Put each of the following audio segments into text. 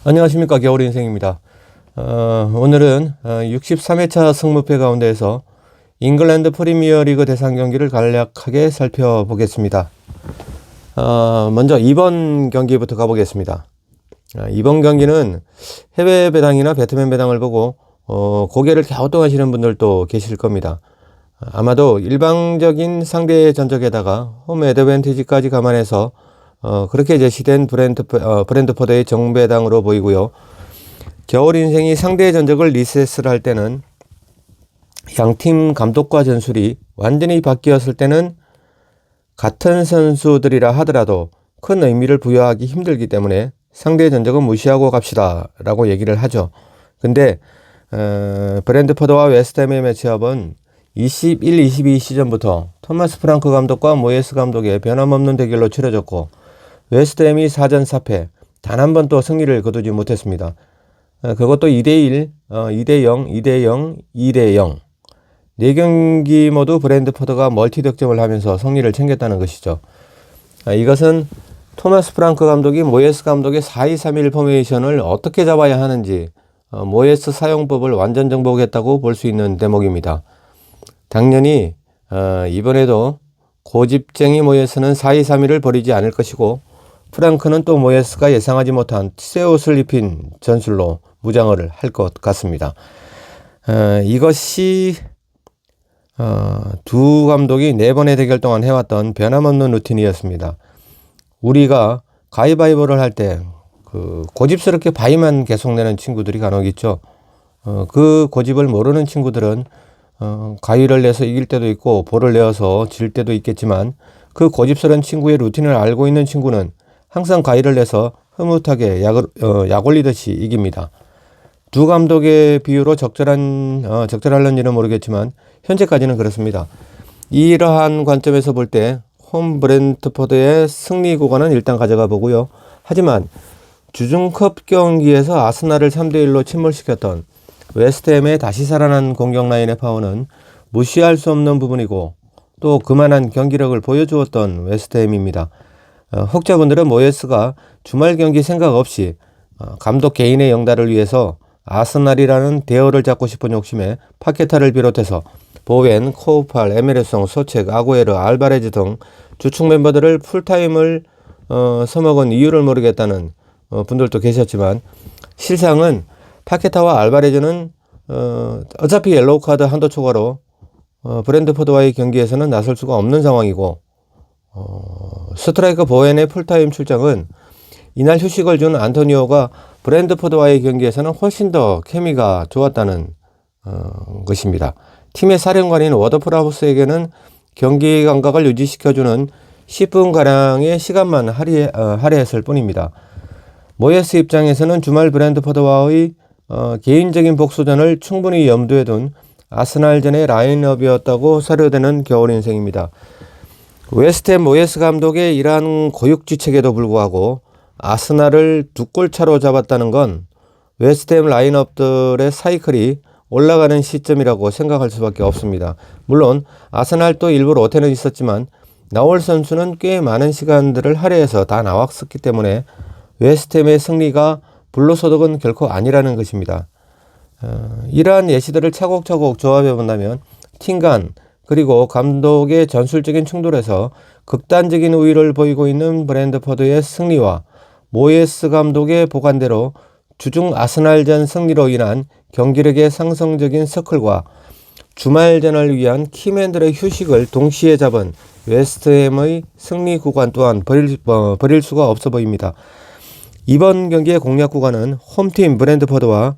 안녕하십니까. 겨울인생입니다. 오늘은 63회차 승무패 가운데에서 잉글랜드 프리미어리그 대상 경기를 간략하게 살펴보겠습니다. 먼저 이번 경기부터 가보겠습니다. 이번 경기는 해외 배당이나 배트맨 배당을 보고 고개를 갸우뚱하시는 분들도 계실 겁니다. 아마도 일방적인 상대 전적에다가 홈 애드밴티지까지 감안해서 그렇게 제시된 브랜드포드의 정배당으로 보이고요. 겨울 인생이 상대 전적을 리셋을 할 때는 양팀 감독과 전술이 완전히 바뀌었을 때는 같은 선수들이라 하더라도 큰 의미를 부여하기 힘들기 때문에 상대 전적은 무시하고 갑시다 라고 얘기를 하죠. 근데 브랜드포드와 웨스트햄의 매치업은 21-22 시즌부터 토마스 프랑크 감독과 모예스 감독의 변함없는 대결로 치러졌고, 웨스트햄이 4전 4패, 단 한 번 또 승리를 거두지 못했습니다. 그것도 2대1, 2대0, 2대0, 2대0. 4경기 모두 브랜드포드가 멀티 득점을 하면서 승리를 챙겼다는 것이죠. 이것은 토마스 프랑크 감독이 모예스 감독의 4-2-3-1 포메이션을 어떻게 잡아야 하는지 모예스 사용법을 완전 정복했다고 볼 수 있는 대목입니다. 당연히 이번에도 고집쟁이 모예스는 4-2-3-1을 버리지 않을 것이고, 프랑크는 또 모예스가 예상하지 못한 새 옷을 입힌 전술로 무장을 할 것 같습니다. 이것이 두 감독이 4번의 대결 동안 해왔던 변함없는 루틴이었습니다. 우리가 가위바위보를 할 때 고집스럽게 바위만 계속 내는 친구들이 간혹 있죠. 그 고집을 모르는 친구들은 가위를 내서 이길 때도 있고 볼을 내어서 질 때도 있겠지만, 그 고집스러운 친구의 루틴을 알고 있는 친구는 항상 가위를 내서 흐뭇하게 약 올리듯이 이깁니다. 두 감독의 비유로 적절할런지는 모르겠지만 현재까지는 그렇습니다. 이러한 관점에서 볼 때 홈 브랜트포드의 승리 구간은 일단 가져가 보고요. 하지만 주중컵 경기에서 아스날을 3대1로 침몰시켰던 웨스트햄의 다시 살아난 공격 라인의 파워는 무시할 수 없는 부분이고, 또 그만한 경기력을 보여주었던 웨스트햄입니다. 혹자분들은 모예스가 주말 경기 생각 없이 감독 개인의 영달을 위해서 아스날이라는 대어를 잡고 싶은 욕심에 파케타를 비롯해서 보웬, 코우팔, 에메르송, 소책, 아구에르, 알바레즈 등 주축 멤버들을 풀타임을 써먹은 이유를 모르겠다는 분들도 계셨지만, 실상은 파케타와 알바레즈는 어차피 옐로우 카드 한도 초과로 브랜드포드와의 경기에서는 나설 수가 없는 상황이고, 스트라이커 보웬의 풀타임 출장은 이날 휴식을 준 안토니오가 브랜드포드와의 경기에서는 훨씬 더 케미가 좋았다는 것입니다. 팀의 사령관인 워드프라우스에게는 경기 감각을 유지시켜주는 10분가량의 시간만 할애했을 뿐입니다. 모예스 입장에서는 주말 브랜드포드와의 개인적인 복수전을 충분히 염두에 둔 아스날전의 라인업이었다고 사료되는 겨울인생입니다. 웨스트햄 모예스 감독의 이러한 고육지책에도 불구하고 아스날을 2골 차로 잡았다는 건 웨스트햄 라인업들의 사이클이 올라가는 시점이라고 생각할 수밖에 없습니다. 물론 아스날도 일부 로테는 있었지만 나올 선수는 꽤 많은 시간들을 할애해서 다 나왔었기 때문에 웨스트햄의 승리가 불로소득은 결코 아니라는 것입니다. 이러한 예시들을 차곡차곡 조합해 본다면 팀 간 그리고 감독의 전술적인 충돌에서 극단적인 우위를 보이고 있는 브랜드포드의 승리와 모예스 감독의 보관대로 주중 아스날전 승리로 인한 경기력의 상승적인 서클과 주말전을 위한 키맨들의 휴식을 동시에 잡은 웨스트햄의 승리 구간 또한 버릴 수가 없어 보입니다. 이번 경기의 공략 구간은 홈팀 브랜드포드의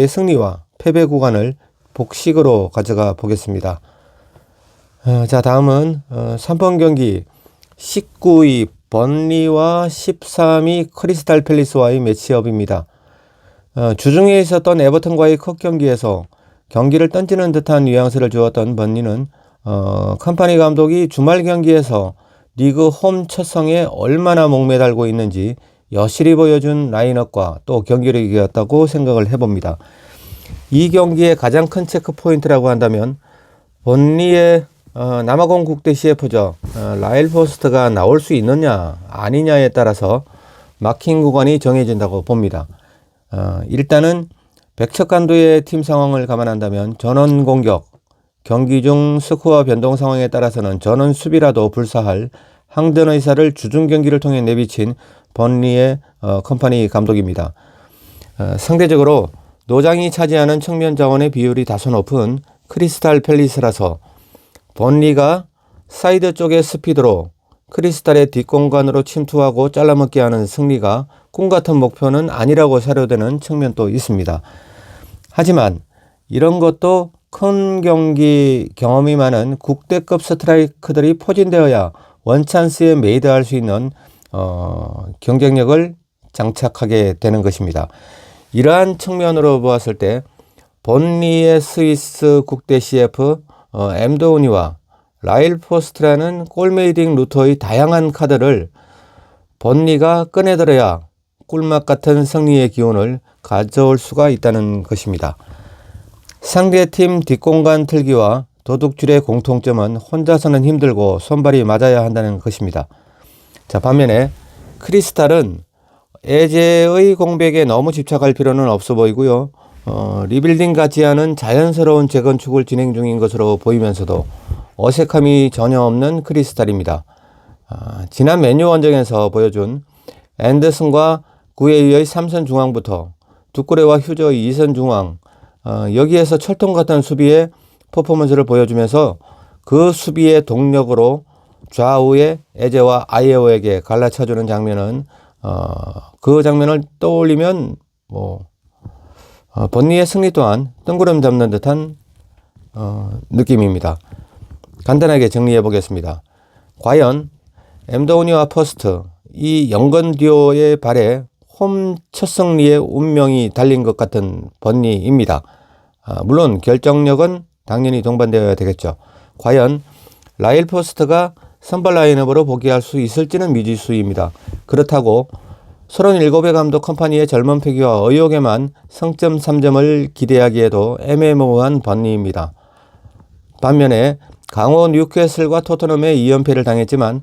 승리와 패배 구간을 복식으로 가져가 보겠습니다. 자, 다음은 3번 경기 19위 번리와 13위 크리스탈 팰리스와의 매치업입니다. 주중에 있었던 에버턴과의 컵 경기에서 경기를 던지는 듯한 뉘앙스를 주었던 번리는 컴파니 감독이 주말 경기에서 리그 홈 첫 성에 얼마나 목매달고 있는지 여실히 보여준 라인업과 또 경기력이었다고 생각을 해봅니다. 이 경기의 가장 큰 체크 포인트라고 한다면 번리의 남아공 국대 CF죠. 라일 포스트가 나올 수 있느냐 아니냐에 따라서 막힌 구간이 정해진다고 봅니다. 일단은 백척간도의 팀 상황을 감안한다면 전원 공격, 경기 중 스코어 변동 상황에 따라서는 전원 수비라도 불사할 항전 의사를 주중 경기를 통해 내비친 번리의 컴퍼니 감독입니다. 상대적으로 노장이 차지하는 측면 자원의 비율이 다소 높은 크리스탈 팰리스라서 번리가 사이드 쪽의 스피드로 크리스탈의 뒷공간으로 침투하고 잘라먹게 하는 승리가 꿈같은 목표는 아니라고 사료되는 측면도 있습니다. 하지만 이런 것도 큰 경기 경험이 많은 국대급 스트라이크들이 포진되어야 원찬스에 메이드할 수 있는 경쟁력을 장착하게 되는 것입니다. 이러한 측면으로 보았을 때 번리의 스위스 국대 CF 엠도우니와 라일 포스트라는 골메이딩 루터의 다양한 카드를 번리가 꺼내들어야 꿀맛 같은 승리의 기운을 가져올 수가 있다는 것입니다. 상대팀 뒷공간 틀기와 도둑질의 공통점은 혼자서는 힘들고 손발이 맞아야 한다는 것입니다. 자, 반면에 크리스탈은 에제의 공백에 너무 집착할 필요는 없어 보이고요. 리빌딩 같지 않은 자연스러운 재건축을 진행 중인 것으로 보이면서도 어색함이 전혀 없는 크리스탈입니다. 지난 맨유 원정에서 보여준 앤더슨과 구에이의 3선 중앙부터 두꾸레와 휴저의 2선 중앙, 여기에서 철통 같은 수비의 퍼포먼스를 보여주면서 그 수비의 동력으로 좌우의 에제와 아예오에게 갈라쳐주는 장면은 그 장면을 떠올리면 번리의 승리 또한 뜬구름 잡는 듯한 느낌입니다. 간단하게 정리해 보겠습니다. 과연 엠도우니와 퍼스트 이 연건 듀오의 발에 홈 첫 승리의 운명이 달린 것 같은 번리입니다. 물론 결정력은 당연히 동반되어야 되겠죠. 과연 라일 포스트가 선발 라인업으로 복귀할 수 있을지는 미지수입니다. 그렇다고 37의 감독 컴퍼니의 젊은 패기와 의욕에만 성점 3점을 기대하기에도 애매모호한 번리입니다. 반면에 강호 뉴캐슬과 토트넘의 2연패를 당했지만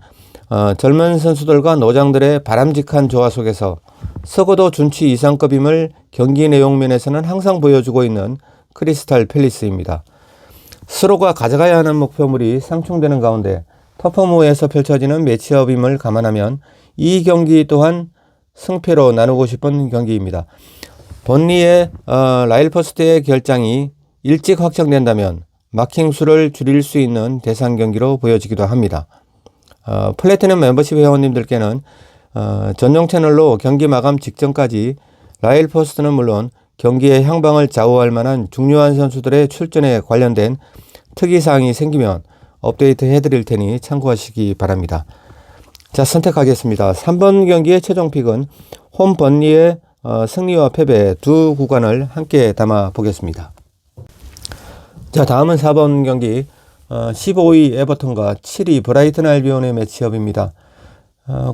젊은 선수들과 노장들의 바람직한 조화 속에서 적어도 준치 이상급임을 경기 내용 면에서는 항상 보여주고 있는 크리스탈 팰리스입니다. 서로가 가져가야 하는 목표물이 상충되는 가운데 터프무에서 펼쳐지는 매치업임을 감안하면 이 경기 또한 승패로 나누고 싶은 경기입니다. 번리의 라일 포스트의 결장이 일찍 확정된다면 마킹 수를 줄일 수 있는 대상 경기로 보여지기도 합니다. 플래티넘 멤버십 회원님들께는 전용 채널로 경기 마감 직전까지 라일 포스트는 물론 경기의 향방을 좌우할 만한 중요한 선수들의 출전에 관련된 특이사항이 생기면 업데이트 해드릴 테니 참고하시기 바랍니다. 자, 선택하겠습니다. 3번 경기의 최종 픽은 홈 번리의 승리와 패배 두 구간을 함께 담아 보겠습니다. 자, 다음은 4번 경기 15위 에버턴과 7위 브라이튼 알비온의 매치업입니다.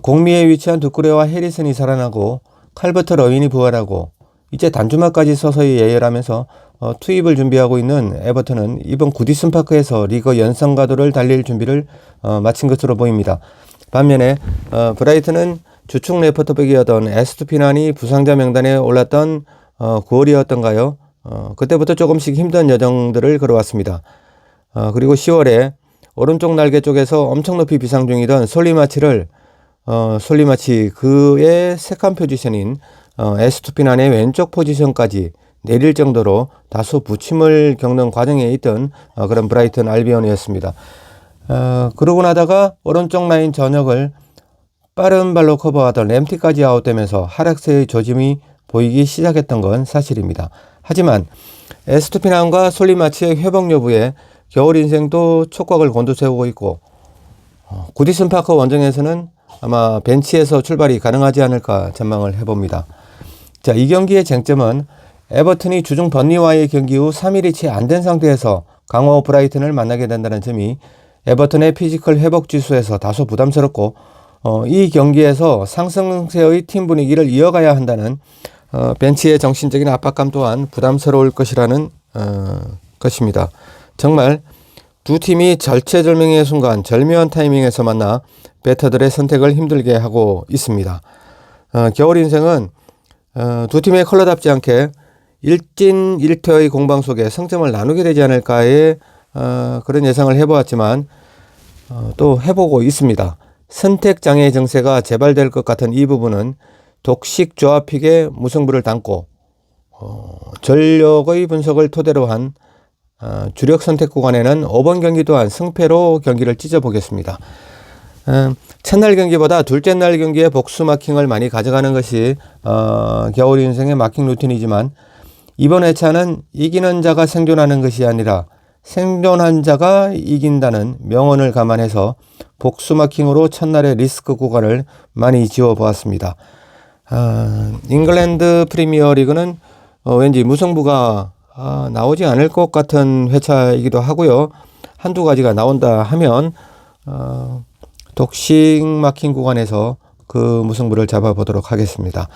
공미에 위치한 두꾸레와 해리슨이 살아나고 칼버트 러윈이 부활하고 이제 단주마까지 서서히 예열하면서 투입을 준비하고 있는 에버턴은 이번 구디슨 파크에서 리그 연승 가도를 달릴 준비를 마친 것으로 보입니다. 반면에 브라이튼은 주축 레프트백이었던 에스투피난이 부상자 명단에 올랐던 9월이었던가요? 그때부터 조금씩 힘든 여정들을 걸어왔습니다. 그리고 10월에 오른쪽 날개 쪽에서 엄청 높이 비상 중이던 솔리마치 그의 세컨 포지션인 에스투피난의 왼쪽 포지션까지 내릴 정도로 다소 부침을 겪는 과정에 있던 그런 브라이튼 알비온이었습니다. 그러고 나다가 오른쪽 라인 전역을 빠른 발로 커버하던 램티까지 아웃되면서 하락세의 조짐이 보이기 시작했던 건 사실입니다. 하지만 에스투피난과 솔리마치의 회복 여부에 겨울 인생도 촉각을 곤두세우고 있고 구디슨 파크 원정에서는 아마 벤치에서 출발이 가능하지 않을까 전망을 해봅니다. 자, 이 경기의 쟁점은 에버튼이 주중 번리와의 경기 후 3일이 채 안 된 상태에서 강호 브라이튼을 만나게 된다는 점이 에버튼의 피지컬 회복 지수에서 다소 부담스럽고 이 경기에서 상승세의 팀 분위기를 이어가야 한다는 벤치의 정신적인 압박감 또한 부담스러울 것이라는 것입니다. 정말 두 팀이 절체절명의 순간 절묘한 타이밍에서 만나 배터들의 선택을 힘들게 하고 있습니다. 겨울 인생은 두 팀의 컬러답지 않게 일진일퇴의 공방 속에 승점을 나누게 되지 않을까의 그런 예상을 해보았지만 또 해보고 있습니다. 선택장애 증세가 재발될 것 같은 이 부분은 독식 조합픽의 무승부를 담고 전력의 분석을 토대로 한 주력 선택 구간에는 5번 경기 또한 승패로 경기를 찢어보겠습니다. 첫날 경기보다 둘째 날 경기에 복수 마킹을 많이 가져가는 것이 겨울 인생의 마킹 루틴이지만 이번 회차는 이기는 자가 생존하는 것이 아니라 생존한 자가 이긴다는 명언을 감안해서 복수 마킹으로 첫날의 리스크 구간을 많이 지워보았습니다. 잉글랜드 프리미어 리그는 왠지 무승부가 나오지 않을 것 같은 회차이기도 하고요. 한두 가지가 나온다 하면 독식 마킹 구간에서 그 무승부를 잡아보도록 하겠습니다.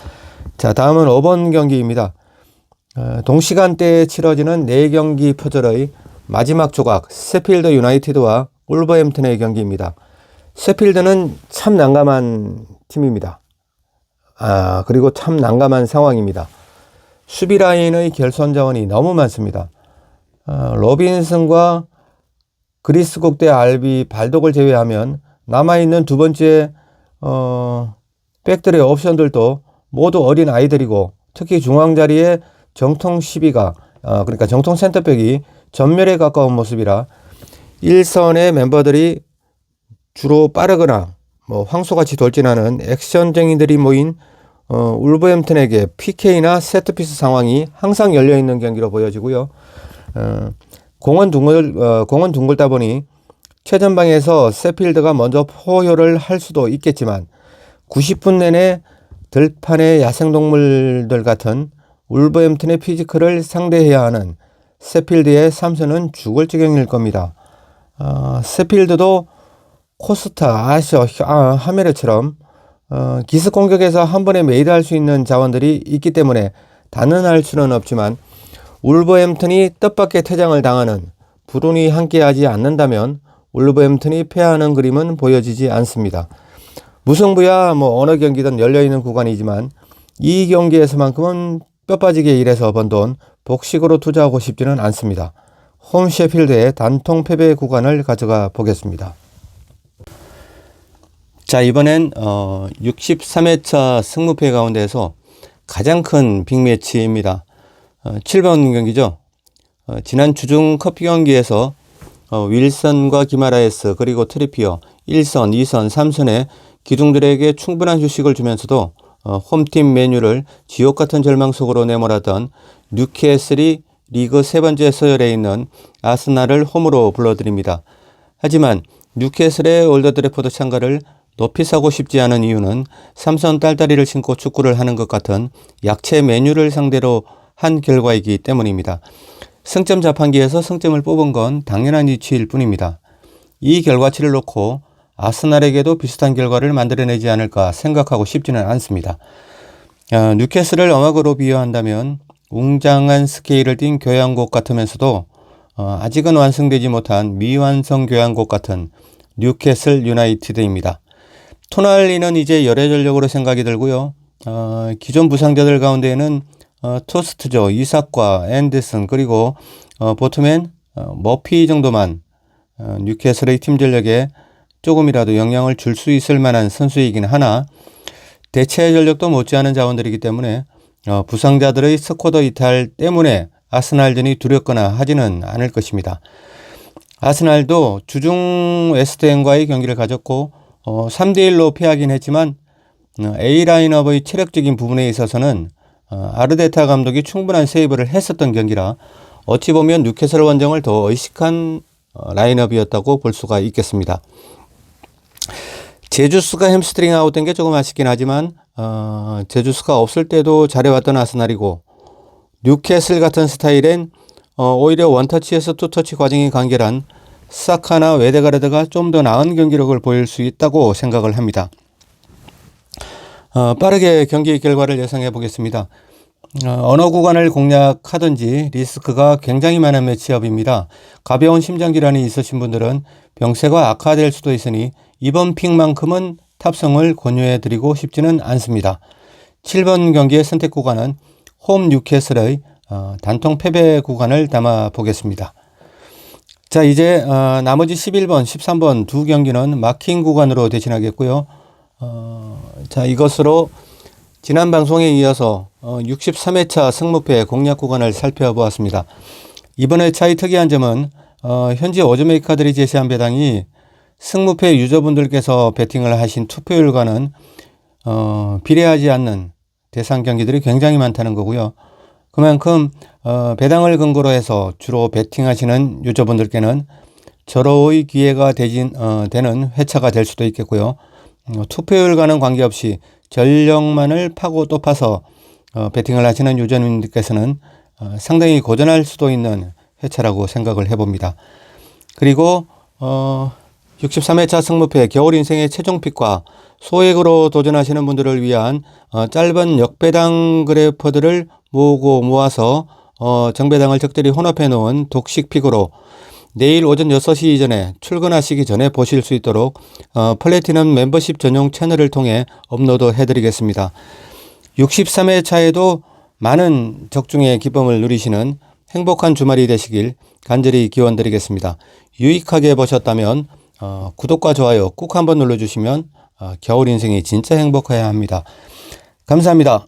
자, 다음은 5번 경기입니다. 동시간대에 치러지는 4경기 표절의 마지막 조각 셰필드 유나이티드와 울버햄튼의 경기입니다. 셰필드는 참 난감한 팀입니다. 그리고 참 난감한 상황입니다. 수비 라인의 결선 자원이 너무 많습니다. 로빈슨과 그리스 국대 알비 발독을 제외하면 남아있는 두 번째 백들의 옵션들도 모두 어린 아이들이고 특히 중앙 자리에 정통 12가 그러니까 정통 센터백이 전멸에 가까운 모습이라 1선의 멤버들이 주로 빠르거나 황소같이 돌진하는 액션쟁이들이 모인 울버햄튼에게 PK나 세트피스 상황이 항상 열려있는 경기로 보여지고요. 공은 둥글다 보니 최전방에서 셰필드가 먼저 포효를 할 수도 있겠지만 90분 내내 들판의 야생동물들 같은 울버햄튼의 피지컬을 상대해야 하는 셰필드의 3선은 죽을 지경일 겁니다. 셰필드도 코스타, 아셔, 하메르처럼 기습 공격에서 한 번에 메이드할 수 있는 자원들이 있기 때문에 단언할 수는 없지만 울버햄튼이 뜻밖의 퇴장을 당하는 불운이 함께하지 않는다면 울버햄튼이 패하는 그림은 보여지지 않습니다. 무승부야 어느 경기든 열려있는 구간이지만 이 경기에서만큼은 뼈빠지게 일해서 번 돈 복식으로 투자하고 싶지는 않습니다. 홈 셰필드의 단통 패배 구간을 가져가 보겠습니다. 자, 이번엔 63회차 승무패 가운데에서 가장 큰 빅매치입니다. 7번 경기죠. 지난 주중 커피 경기에서 윌슨과 기마라에스 그리고 트리피어 1선, 2선, 3선의 기둥들에게 충분한 휴식을 주면서도 홈팀 메뉴를 지옥같은 절망 속으로 내몰았던 뉴캐슬이 리그 세 번째 서열에 있는 아스날을 홈으로 불러드립니다. 하지만 뉴캐슬의 올더 트래포드 참가를 높이 사고 싶지 않은 이유는 삼선 딸다리를 신고 축구를 하는 것 같은 약체 메뉴를 상대로 한 결과이기 때문입니다. 승점 자판기에서 승점을 뽑은 건 당연한 이치일 뿐입니다. 이 결과치를 놓고 아스날에게도 비슷한 결과를 만들어내지 않을까 생각하고 싶지는 않습니다. 뉴캐슬을 엄하고로 비유한다면 웅장한 스케일을 띈 교향곡 같으면서도 아직은 완성되지 못한 미완성 교향곡 같은 뉴캐슬 유나이티드입니다. 토날리는 이제 열애 전력으로 생각이 들고요. 기존 부상자들 가운데에는 토스트죠. 이삭과 앤더슨 그리고 보트맨, 머피 정도만 뉴캐슬의 팀 전력에 조금이라도 영향을 줄 수 있을 만한 선수이긴 하나 대체 전력도 못지않은 자원들이기 때문에 부상자들의 스쿼드 이탈 때문에 아스날전이 두렵거나 하지는 않을 것입니다. 아스날도 주중 웨스트햄과의 경기를 가졌고 3대1로 패하긴 했지만 A라인업의 체력적인 부분에 있어서는 아르테타 감독이 충분한 세이브를 했었던 경기라 어찌 보면 뉴캐슬 원정을 더 의식한 라인업이었다고 볼 수가 있겠습니다. 제주스가 햄스트링 아웃된 게 조금 아쉽긴 하지만 제주스가 없을 때도 잘해왔던 아스날이고 뉴캐슬 같은 스타일엔 오히려 원터치에서 투터치 과정이 간결한 사카나 웨데가르드가 좀 더 나은 경기력을 보일 수 있다고 생각을 합니다. 빠르게 경기 결과를 예상해 보겠습니다. 어느 구간을 공략하든지 리스크가 굉장히 많은 매치업입니다. 가벼운 심장질환이 있으신 분들은 병세가 악화될 수도 있으니 이번 픽만큼은 탑승을 권유해 드리고 싶지는 않습니다. 7번 경기의 선택 구간은 홈 뉴캐슬의 단통 패배 구간을 담아 보겠습니다. 자, 이제 나머지 11번, 13번 두 경기는 마킹 구간으로 대신하겠고요. 자, 이것으로 지난 방송에 이어서 63회차 승무패 공략 구간을 살펴보았습니다. 이번 회차의 특이한 점은 현재 오즈메이커들이 제시한 배당이 승무패 유저분들께서 베팅을 하신 투표율과는 비례하지 않는 대상 경기들이 굉장히 많다는 거고요. 그만큼 배당을 근거로 해서 주로 베팅하시는 유저분들께는 절호의 기회가 되는 회차가 될 수도 있겠고요. 투표율과는 관계없이 전력만을 파고 또 파서 베팅을 하시는 유저님들께서는 상당히 고전할 수도 있는 회차라고 생각을 해봅니다. 그리고 63회차 승무패 겨울 인생의 최종픽과 소액으로 도전하시는 분들을 위한 짧은 역배당 그래퍼들을 모아서 정배당을 적절히 혼합해 놓은 독식픽으로 내일 오전 6시 이전에 출근하시기 전에 보실 수 있도록 플래티넘 멤버십 전용 채널을 통해 업로드 해드리겠습니다. 63회차에도 많은 적중의 기쁨을 누리시는 행복한 주말이 되시길 간절히 기원드리겠습니다. 유익하게 보셨다면 구독과 좋아요 꾹 한번 눌러주시면 겨울 인생이 진짜 행복해야 합니다. 감사합니다.